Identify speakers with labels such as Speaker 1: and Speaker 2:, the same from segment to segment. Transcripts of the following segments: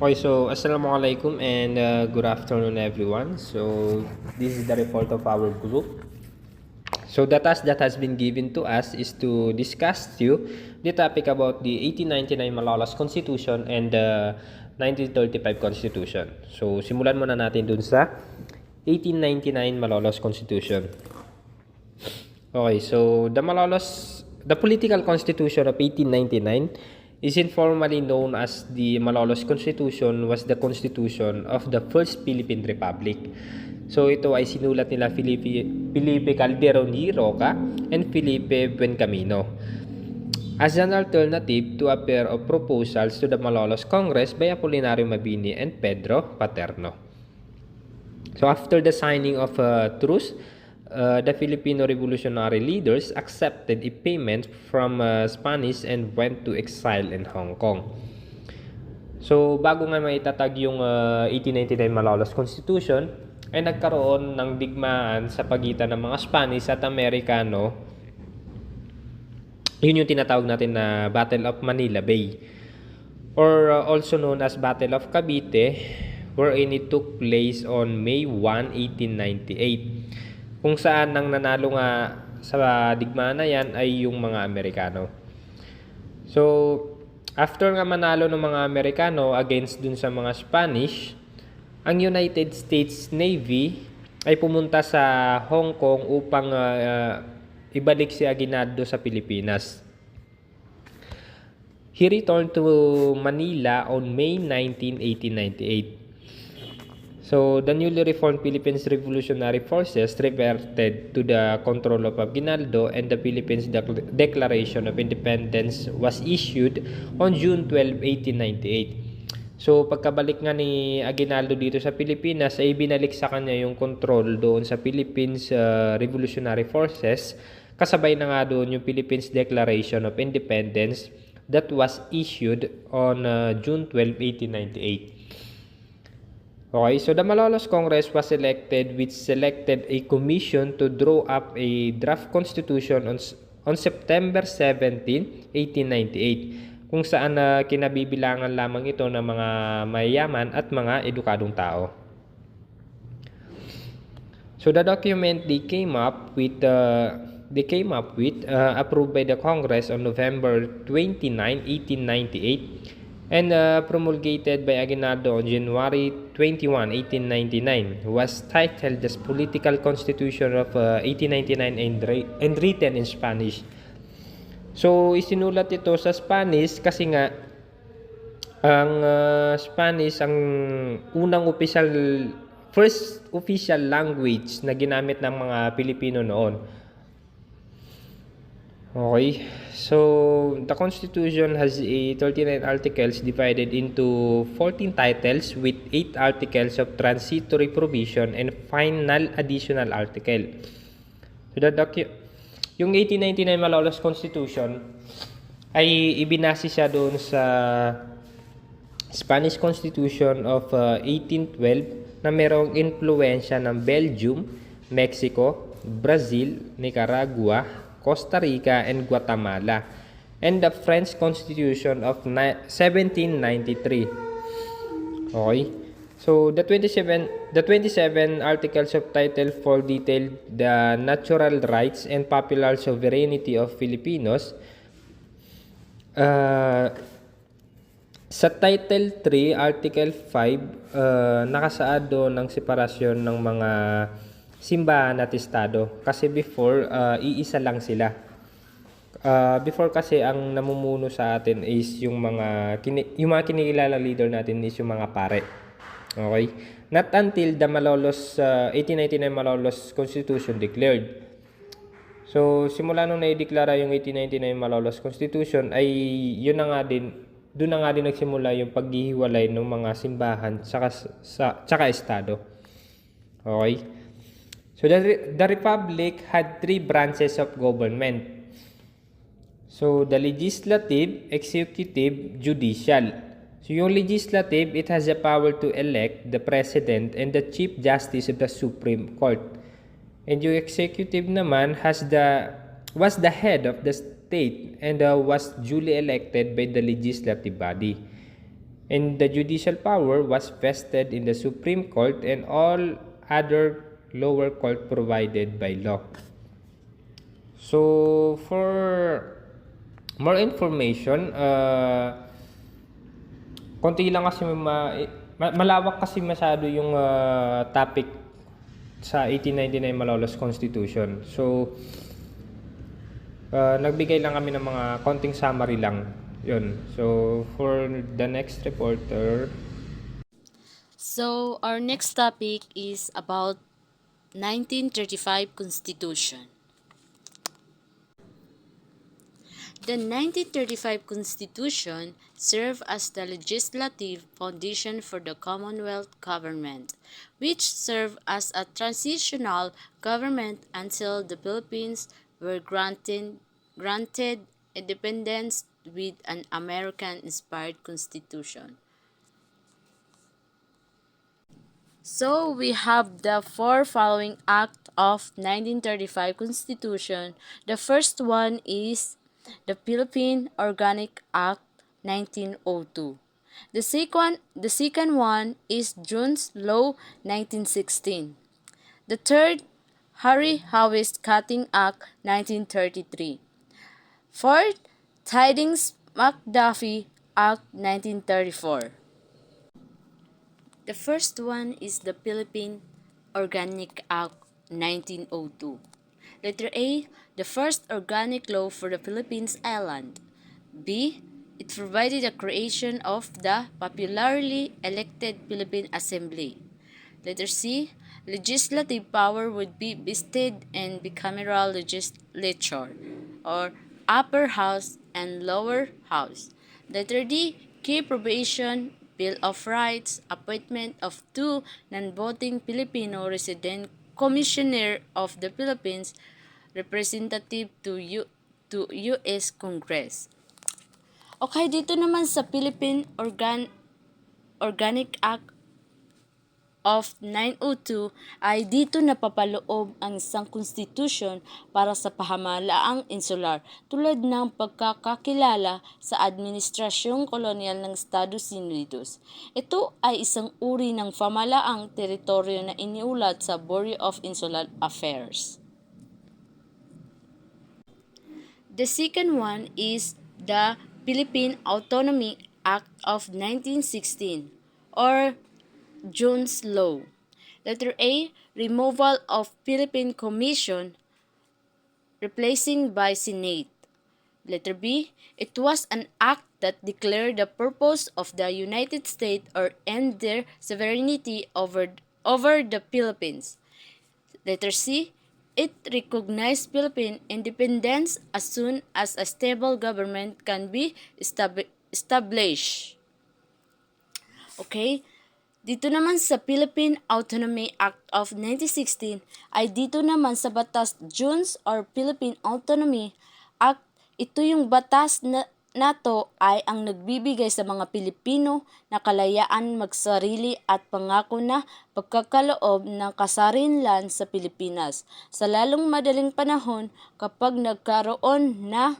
Speaker 1: Okay, so Assalamualaikum and good afternoon everyone. So this is the report of our group. So the task that has been given to us is to discuss to you the topic about the 1899 Malolos Constitution and the 1935 Constitution. So simulan muna natin dun sa 1899 Malolos Constitution. Okay, so the political constitution of 1899 is informally known as the Malolos Constitution, was the constitution of the First Philippine Republic. So ito ay sinulat nila Felipe Calderon y Roca and Felipe Buencamino as an alternative to a pair of proposals to the Malolos Congress by Apolinario Mabini and Pedro Paterno. So after the signing of a truce, the Filipino revolutionary leaders accepted a payment from Spanish and went to exile in Hong Kong. So bago nga maitatag yung 1899 Malolos Constitution, ay nagkaroon ng digmaan sa pagitan ng mga Spanish at Amerikano. Yun yung tinatawag natin na Battle of Manila Bay, or also known as Battle of Cavite, wherein it took place on May 1, 1898. Kung saan nang nanalo nga sa digmaan na yan ay yung mga Amerikano. So, after nga manalo ng mga Amerikano against dun sa mga Spanish, ang United States Navy ay pumunta sa Hong Kong upang ibalik si Aguinaldo sa Pilipinas. He returned to Manila on May 19, 1898. So, the newly reformed Philippines Revolutionary Forces reverted to the control of Aguinaldo, and the Philippines Declaration of Independence was issued on June 12, 1898. So, pagkabalik nga ni Aguinaldo dito sa Pilipinas, ay binalik sa kanya yung control doon sa Philippines Revolutionary Forces. Kasabay na nga doon yung Philippines Declaration of Independence that was issued on June 12, 1898. Okay, so the Malolos Congress was elected, which selected a commission to draw up a draft constitution on September 17, 1898. Kung saan kinabibilangan lamang ito ng mga mayayaman at mga edukadong tao. So the document they came up with, approved by the Congress on November 29, 1898, and promulgated by Aguinaldo on January 21, 1899, was titled the Political Constitution of 1899 and written in Spanish. So, isinulat ito sa Spanish kasi nga ang Spanish ang first official language na ginamit ng mga Pilipino noon. Okay, so the Constitution has 39 articles divided into 14 titles with 8 articles of transitory provision and final additional article. So yung 1899 Malolos Constitution ay ibinase siya doon sa Spanish Constitution of 1812 na merong influensya ng Belgium, Mexico, Brazil, Nicaragua, Costa Rica, and Guatemala, and the French Constitution of 1793. Okay. So the 27 articles of Title 4 detail the natural rights and popular sovereignty of Filipinos. Sa Title 3, Article 5, nakasaad doon ng separasyon ng mga simbahan at estado. Kasi before, iisa lang sila. Before kasi ang namumuno sa atin is yung mga kinikilala leader natin is yung mga pare. Okay? Not until the 1899 Malolos Constitution declared. So, simula nung na-declara yung 1899 Malolos Constitution ay doon na nga din nagsimula yung paghihiwalay ng mga simbahan tsaka estado. Okay? So, the Republic had 3 branches of government. So, the legislative, executive, judicial. So, yung legislative, it has the power to elect the president and the chief justice of the Supreme Court. And yung executive naman was the head of the state and was duly elected by the legislative body. And the judicial power was vested in the Supreme Court and all other lower court provided by law. So for more information, konti lang kasi malawak kasi masyado yung topic sa 1899 Malolos Constitution. So nagbigay lang kami ng mga konting summary lang. Yun. So for the next reporter,
Speaker 2: So, our next topic is about 1935 Constitution. The 1935 Constitution served as the legislative foundation for the Commonwealth government, which served as a transitional government until the Philippines were granted independence with an American-inspired constitution. So we have the four following Act of 1935 Constitution. The first one is the Philippine Organic Act 1902. The second one is June's Law 1916. The third, Harry Howes Cutting Act 1933. Fourth, Tidings McDuffie Act 1934. The first one is the Philippine Organic Act 1902. Letter A, the first organic law for the Philippines island. B, it provided the creation of the popularly elected Philippine Assembly. Letter C, legislative power would be vested in bicameral legislature, or upper house and lower house. Letter D, key provision, Bill of Rights, appointment of two non-voting Filipino resident commissioner of the Philippines representative to U.S. Congress. Okay, dito naman sa Philippine Organic Act of 902 ay dito napapaloob ang isang konstitusyon para sa pahamalaang insular tulad ng pagkakakilala sa administrasyong kolonyal ng Estados Unidos. Ito ay isang uri ng pamahalaang teritoryo na iniulat sa Bureau of Insular Affairs. The second one is the Philippine Autonomy Act of 1916 or June's Law. Letter A, removal of Philippine Commission, replacing by Senate. Letter B, it was an act that declared the purpose of the United States or end their sovereignty over the Philippines. Letter C, it recognized Philippine independence as soon as a stable government can be established. Okay? Dito naman sa Philippine Autonomy Act of 1916 ay dito naman sa batas June's or Philippine Autonomy Act, ito yung batas na nato ay ang nagbibigay sa mga Pilipino na kalayaan magsarili at pangako na pagkakaloob ng kasarinlan sa Pilipinas sa lalong madaling panahon kapag nagkaroon na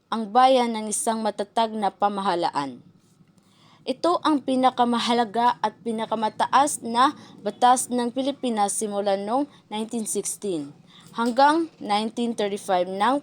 Speaker 2: ang bayan ng isang matatag na pamahalaan. Ito ang pinakamahalaga at pinakamataas na batas ng Pilipinas simula noong 1916 hanggang 1935 nang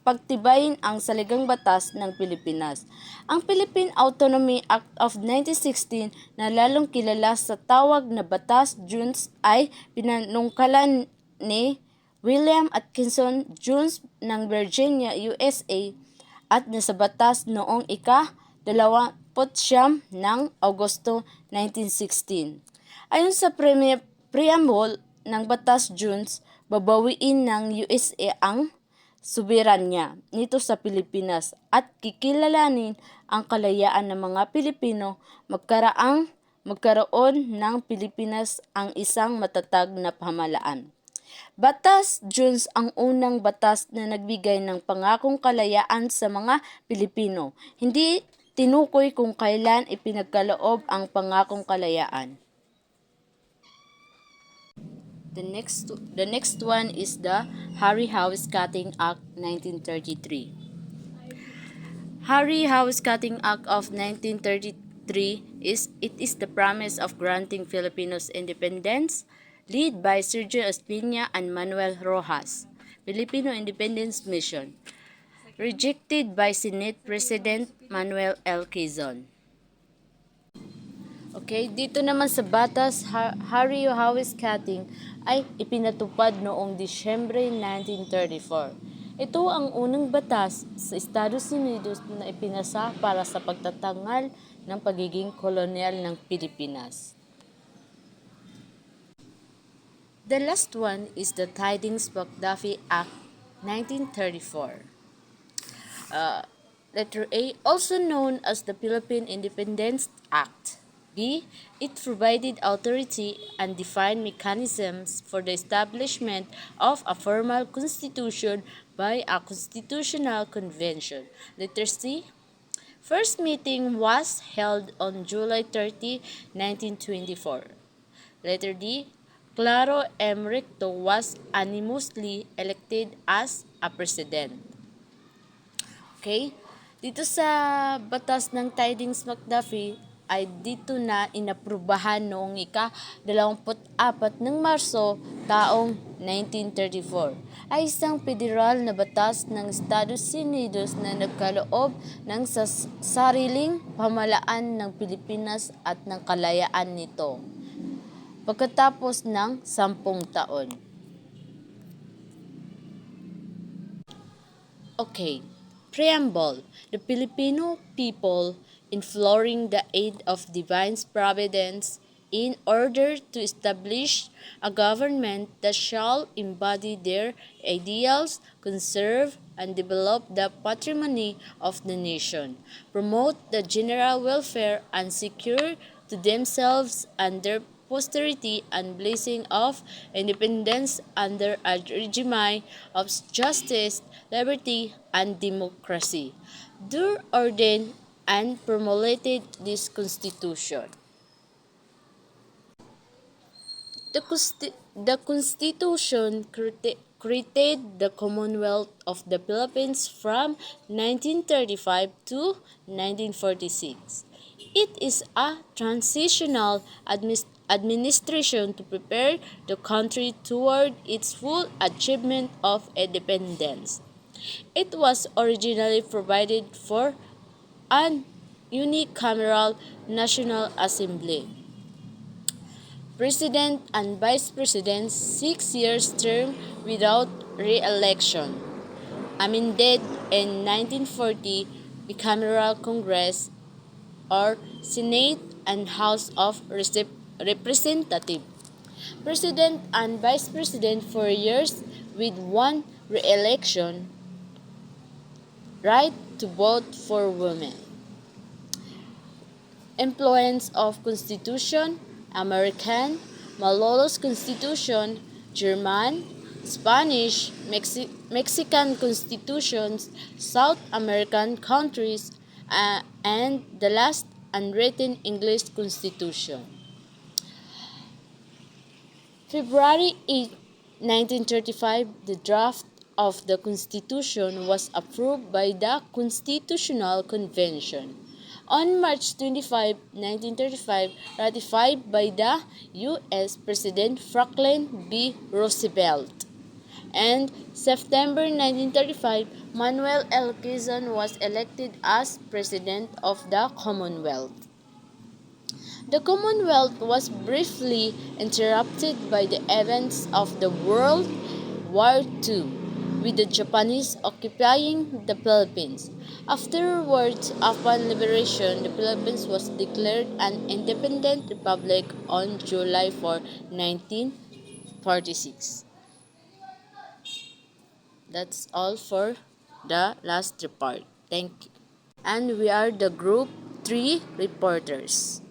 Speaker 2: pagtibayin ang saligang batas ng Pilipinas. Ang Philippine Autonomy Act of 1916 na lalong kilala sa tawag na Batas Junes ay pinanungkalan ni William Atkinson Junes ng Virginia, USA at nasa batas noong ika-29 ng Agosto 1916. Ayon sa preamble ng Batas Junes, babawiin ng USA ang soberanya nito sa Pilipinas at kikilalanin ang kalayaan ng mga Pilipino magkaroon ng Pilipinas ang isang matatag na pamahalaan. Batas Junes ang unang batas na nagbigay ng pangakong kalayaan sa mga Pilipino. Hindi tinukoy kung kailan ipinagkaloob ang pangakong kalayaan. The next one is the Harry Howes Cutting Act 1933. Harry Howes Cutting Act of 1933 3 is It is the Promise of Granting Filipinos Independence, led by Sergio Espina and Manuel Rojas. Filipino Independence Mission, rejected by Senate President Manuel L. Quezon. Okay, dito naman sa batas, Harry Hawes Cutting ay ipinatupad noong Disyembre 1934. Ito ang unang batas sa Estados Unidos na ipinasa para sa pagtatanggal ng pagiging kolonyal ng Pilipinas. The last one is the Tidings-McDuffie Act 1934. Letter A, also known as the Philippine Independence Act. B, it provided authority and defined mechanisms for the establishment of a formal constitution by a constitutional convention. Letter C, first meeting was held on July 30, 1924. Letter D, Claro M. Recto was unanimously elected as a president. Okay? Dito sa batas ng Tidings-McDuffie ay dito na inaprubahan noong ika-24 ng Marso taong 1934 ay isang federal na batas ng Estados Unidos na nagkaloob ng sariling pamahalaan ng Pilipinas at ng kalayaan nito pagkatapos ng 10 taon. Okay. Preamble. The Filipino people, imploring the aid of divine providence in order to establish a government that shall embody their ideals, conserve and develop the patrimony of the nation, promote the general welfare and secure to themselves and their posterity and blessing of independence under a regime of justice, liberty, and democracy. Do ordain and promulgated this Constitution. The Constitution created the Commonwealth of the Philippines from 1935 to 1946. It is a transitional administration to prepare the country toward its full achievement of independence. It was originally provided for an unicameral National Assembly. President and Vice President 6 years term without re-election. Amended in 1940 bicameral Congress or Senate and House of Representatives. President and Vice President 4 years with 1 re-election. Right to vote for women. Influence of Constitution: American, Malolos Constitution, German, Spanish, Mexican constitutions, South American countries, and the last unwritten English Constitution. February 8, 1935, the draft of the Constitution was approved by the Constitutional Convention. On March 25, 1935, ratified by the U.S. President Franklin B. Roosevelt. And September 1935, Manuel L. Quezon was elected as President of the Commonwealth. The Commonwealth was briefly interrupted by the events of the World War II, with the Japanese occupying the Philippines. Afterwards, upon liberation, the Philippines was declared an independent republic on July 4, 1946. That's all for the last report. Thank you. And we are the Group 3 reporters.